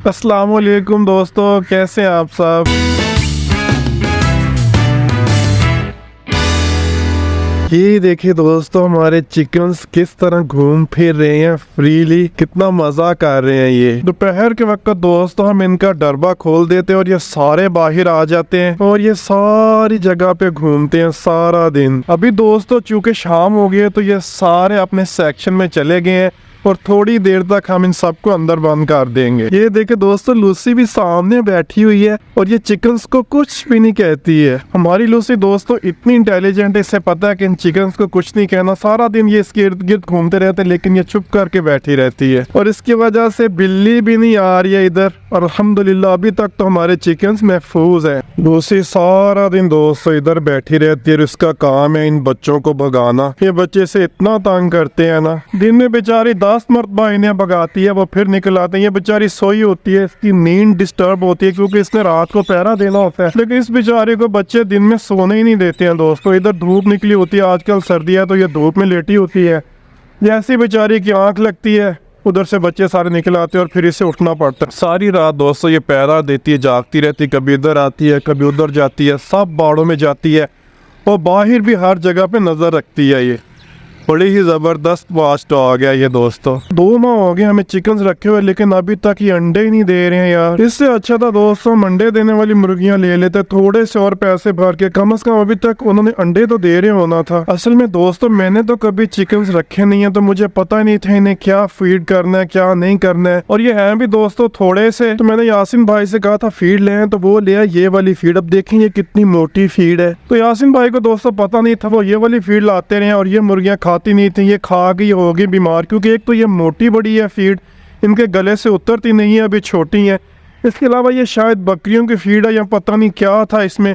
अस्सलाम वालेकुम दोस्तों, कैसे हैं आप सब। ये देखिए दोस्तों, हमारे चिकन्स किस तरह घूम फिर रहे हैं फ्रीली, कितना मजा कर रहे हैं। ये दोपहर के वक्त दोस्तों हम इनका डरबा खोल देते हैं और ये सारे बाहर आ जाते हैं और ये सारी जगह पे घूमते हैं सारा दिन। अभी दोस्तों चूंकि शाम हो गई है तो ये सारे अपने सेक्शन में चले गए हैं और थोड़ी देर तक हम इन सबको अंदर बंद कर देंगे। ये देखे दोस्तों, लूसी भी सामने बैठी हुई है और ये चिकन्स को कुछ भी नहीं कहती है। हमारी लूसी दोस्तों इतनी इंटेलिजेंट है, इसे पता है कि इन चिकन्स को कुछ नहीं कहना। सारा दिन ये इसके इर्द गिर्द घूमते रहते हैं लेकिन ये चुप करके बैठी रहती है और इसकी वजह से बिल्ली भी नहीं आ रही है इधर। और अल्हम्दुलिल्लाह अभी तक तो हमारे चिकन्स महफूज है। लूसी सारा दिन दोस्तों इधर बैठी रहती है और इसका काम है इन बच्चों को भगाना। ये बच्चे से इतना तंग करते हैं ना, दिन में बेचारी 10 मरतबा इन्हें भगाती है, वो फिर निकल आते हैं। ये बेचारी सोई होती है, इसकी नींद डिस्टर्ब होती है क्योंकि इसने रात को पहरा देना होता है। लेकिन इस बेचारे को बच्चे दिन में सोने ही नहीं देते हैं दोस्तों। इधर धूप निकली होती है, आजकल सर्दी है तो ये धूप में लेटी होती है। जैसी बेचारी की आंख लगती है उधर से बच्चे सारे निकल आते हैं और फिर इसे उठना पड़ता है। सारी रात दोस्तों ये पहरा देती है, जागती रहती है, कभी इधर आती है कभी उधर जाती है, सब बाड़ों में जाती है और बाहर भी हर जगह पे नजर रखती है। ये बड़ी ही जबरदस्त वॉच डॉग है ये दोस्तों। 2 माह हो गए हमें चिकन्स रखे हुए लेकिन अभी तक ये अंडे ही नहीं दे रहे हैं यार। इससे अच्छा था दोस्तों हम अंडे देने वाली मुर्गियां ले लेते, थोड़े से और पैसे भर के, कम से कम अभी तक उन्होंने अंडे तो दे रहे होना था। असल में दोस्तों मैंने तो कभी चिकन्स रखे नहीं है तो मुझे पता नहीं था इन्हें क्या फीड करना है क्या नहीं करना है। और ये है भी दोस्तों थोड़े से, तो मैंने यासिन भाई से कहा था फीड ले तो वो ले ये वाली फीड। अब देखें ये कितनी मोटी फीड है। तो यासिन भाई को दोस्तों पता नहीं था, वो ये वाली फीड लाते रहे और ये मुर्गियां खाती नहीं थी। ये खा गई होगी बीमार क्योंकि एक तो ये मोटी बड़ी है फीड, इनके गले से उतरती नहीं है, अभी छोटी है। इसके अलावा ये शायद बकरियों की फीड है या पता नहीं क्या था इसमें,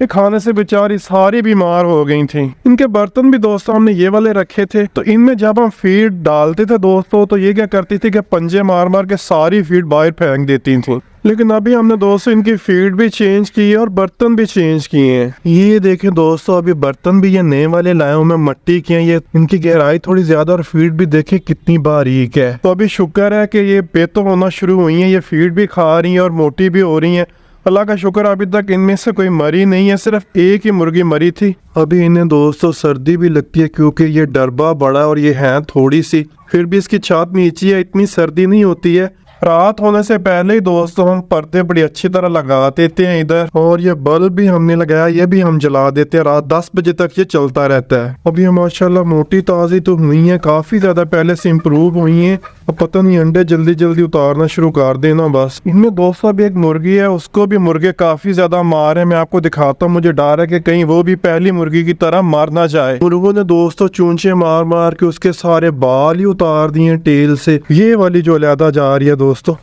ये खाने से बेचारी सारी बीमार हो गई थी। इनके बर्तन भी दोस्तों हमने ये वाले रखे थे, तो इनमें जब हम फीड डालते थे दोस्तों तो ये क्या करती थी कि पंजे मार मार के सारी फीड बाहर फेंक देती थी। लेकिन अभी हमने दोस्तों इनकी फीड भी चेंज की है और बर्तन भी चेंज किए हैं। ये देखें दोस्तों, अभी बर्तन भी ये नए वाले लाए हूँ मैं, मिट्टी के हैं। ये इनकी गहराई थोड़ी ज्यादा और फीड भी देखे कितनी बारीक है। तो अभी शुक्र है कि ये पेतो होना शुरू हुई है, ये फीड भी खा रही है और मोटी भी हो रही है। अल्लाह का शुक्र अभी तक इनमें से कोई मरी नहीं है, सिर्फ एक ही मुर्गी मरी थी। अभी इन्हें दोस्तों सर्दी भी लगती है क्योंकि ये डरबा बड़ा और ये है थोड़ी सी, फिर भी इसकी छात नीची है, इतनी सर्दी नहीं होती है। रात होने से पहले ही दोस्तों हम पर्दे बड़ी अच्छी तरह लगा देते हैं इधर, और ये बल्ब भी हमने लगाया, ये भी हम जला देते हैं। रात 10 बजे तक ये चलता रहता है। अभी माशाल्लाह मोटी ताजी तो हुई है, काफी ज्यादा पहले से इम्प्रूव हुई है। अब पता नहीं अंडे जल्दी जल्दी उतारना शुरू कर देना बस। इनमें दोस्तों अभी एक मुर्गी है, उसको भी मुर्गे काफी ज्यादा मार है। मैं आपको दिखाता हूँ, मुझे डर है कि कहीं वो भी पहली मुर्गी की तरह मार ना जाए। मुर्गों ने दोस्तों चूंचे मार मार के उसके सारे बाल ही उतार दिए टेल से। ये वाली जो अलहदा जा रही है दोस्तों,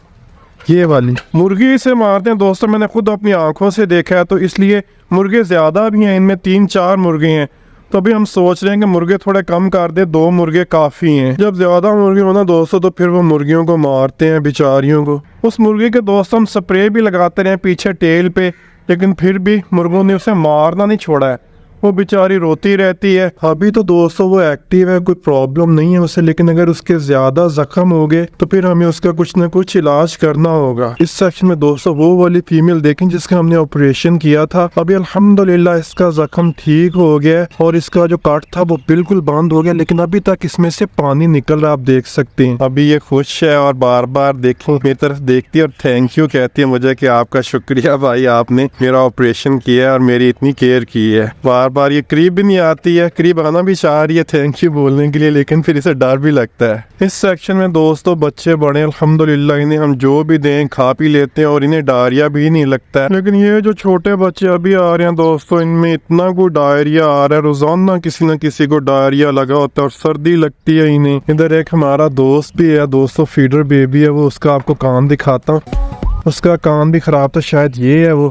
ये वाली मुर्गी से मारते हैं दोस्तों, मैंने खुद अपनी आंखों से देखा है। तो इसलिए मुर्गे ज्यादा भी हैं, इनमें 3-4 मुर्गे हैं। तो अभी हम सोच रहे हैं कि मुर्गे थोड़े कम कर दे, 2 मुर्गे काफी हैं। जब ज्यादा मुर्गे हो ना दोस्तों तो फिर वो मुर्गियों को मारते हैं बेचारियों को। उस मुर्गी के दोस्तों हम स्प्रे भी लगाते रहे पीछे टेल पे, लेकिन फिर भी मुर्गों ने उसे मारना नहीं छोड़ा है, वो बेचारी रोती रहती है। अभी तो दोस्तों वो एक्टिव है, कोई प्रॉब्लम नहीं है उसे, लेकिन अगर उसके ज्यादा जख्म हो गए तो फिर हमें उसका कुछ ना कुछ इलाज करना होगा। इस सेक्शन में दोस्तों वो वाली फीमेल देखें जिसका हमने ऑपरेशन किया था। अभी अल्हम्दुलिल्लाह इसका जख्म ठीक हो गया और इसका जो कट था वो बिल्कुल बंद हो गया, लेकिन अभी तक इसमें से पानी निकल रहा, आप देख सकते हैं। अभी ये खुश है और बार बार देखो मेरी तरफ देखती है और थैंक यू कहती है मुझे कि आपका शुक्रिया भाई, आपने मेरा ऑपरेशन किया है और मेरी इतनी केयर की है। बार ये करीब भी नहीं आती है, करीब आना भी चाह रही है थैंक यू बोलने के लिए, लेकिन फिर इसे डर भी लगता है। इस सेक्शन में दोस्तों बच्चे बड़े अल्हम्दुलिल्लाह, इन्हें हम जो भी दें खा पी लेते हैं और इन्हें डायरिया भी नहीं लगता है। लेकिन ये जो छोटे बच्चे अभी आ रहे हैं दोस्तों, इनमें इतना कोई डायरिया आ रहा है, रोजाना किसी न किसी को डायरिया लगा होता है और सर्दी लगती है इन्हें। इधर एक हमारा दोस्त भी है दोस्तों, फीडर बेबी है वो, उसका आपको कान दिखाता हूँ। उसका कान भी खराब था, शायद ये है वो,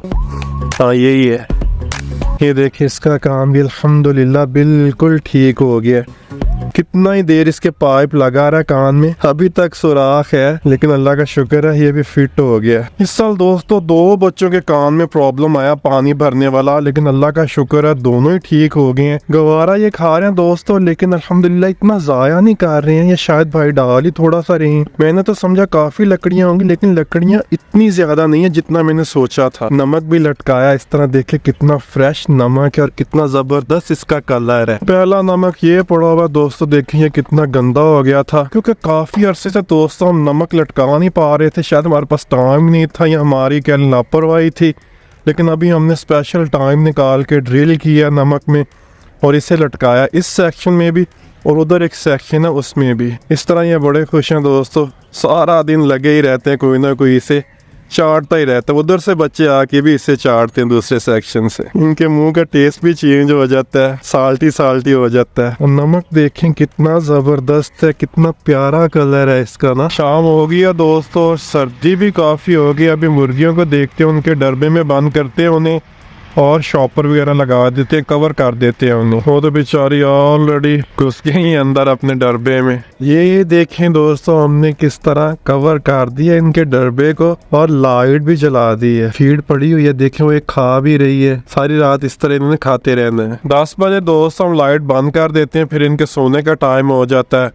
हाँ यही है। ये देखिए इसका काम भी अल्हम्दुलिल्लाह बिल्कुल ठीक हो गया। कितना ही देर इसके पाइप लगा रहा है कान में, अभी तक सुराख है, लेकिन अल्लाह का शुक्र है ये भी फिट हो गया। इस साल दोस्तों 2 बच्चों के कान में प्रॉब्लम आया पानी भरने वाला, लेकिन अल्लाह का शुक्र है दोनों ही ठीक हो गए हैं। गवारा ये खा रहे हैं दोस्तों, लेकिन अल्हम्दुलिल्लाह इतना जाया नहीं कर रहे हैं, ये शायद भाई डाल ही थोड़ा सा रही। मैंने तो समझा काफी लकड़ियां होंगी, लेकिन लकड़ियां इतनी ज्यादा नहीं है जितना मैंने सोचा था। नमक भी लटकाया इस तरह, देखे कितना फ्रेश नमक है और कितना जबरदस्त इसका कलर है। पहला नमक ये पड़ा हुआ दोस्तों, देखिए कितना गंदा हो गया था, क्योंकि काफी अरसे से दोस्तों हम नमक लटका नहीं पा रहे थे। शायद हमारे पास टाइम नहीं था या हमारी क्या लापरवाही थी, लेकिन अभी हमने स्पेशल टाइम निकाल के ड्रिल किया नमक में और इसे लटकाया इस सेक्शन में भी और उधर एक सेक्शन है उसमें भी। इस तरह ये बड़े खुश हैं दोस्तों, सारा दिन लगे ही रहते हैं, कोई ना कोई इसे चाटता ही रहता है। उधर से बच्चे आके भी इसे चाटते हैं दूसरे सेक्शन से। इनके मुंह का टेस्ट भी चेंज हो जाता है, साल्टी साल्टी हो जाता है। और नमक देखें कितना जबरदस्त है, कितना प्यारा कलर है इसका ना। शाम हो गई है दोस्तों और सर्दी भी काफी हो गई। अभी मुर्गियों को देखते हैं, उनके डरबे में बंद करते हैं उन्हें और शॉपर वगैरह लगा देते हैं, कवर कर देते हैं उन्हें। वो तो बेचारी ऑलरेडी घुस गई अंदर अपने डरबे में। ये देखें दोस्तों, हमने किस तरह कवर कर दिया इनके डरबे को और लाइट भी जला दी है। फीड पड़ी हुई है, देखें वो एक खा भी रही है। सारी रात इस तरह इन्होंने खाते रहना है। 10 बजे दोस्तों हम लाइट बंद कर देते हैं, फिर इनके सोने का टाइम हो जाता है।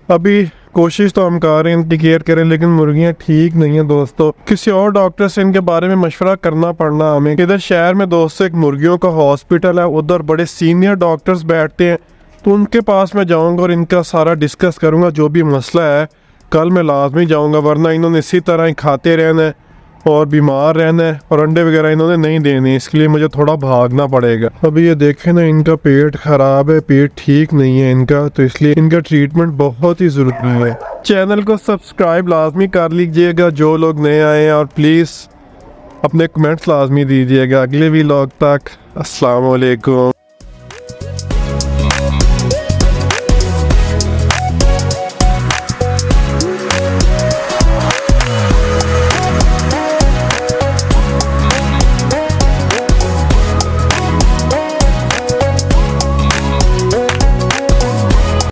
अभी कोशिश तो हम कर रहे हैं इनकी केयर करें, लेकिन मुर्गियां ठीक नहीं है दोस्तों। किसी और डॉक्टर से इनके बारे में मशवरा करना पड़ना हमें। इधर शहर में दोस्तों एक मुर्गियों का हॉस्पिटल है, उधर बड़े सीनियर डॉक्टर्स बैठते हैं, तो उनके पास मैं जाऊंगा और इनका सारा डिस्कस करूंगा। जो भी मसला है कल मैं लाजमी जाऊंगा, वरना इन्होंने इसी तरह ही खाते रहना है और बीमार रहना है और अंडे वगैरह इन्होंने नहीं देने, इसके लिए मुझे थोड़ा भागना पड़ेगा। अभी ये देखें ना, इनका पेट खराब है, पेट ठीक नहीं है इनका, तो इसलिए इनका ट्रीटमेंट बहुत ही जरूरी है। चैनल को सब्सक्राइब लाजमी कर लीजिएगा जो लोग नए आए हैं, और प्लीज़ अपने कमेंट्स लाजमी दीजिएगा। अगले व्लॉग तक अस्सलाम वालेकुम।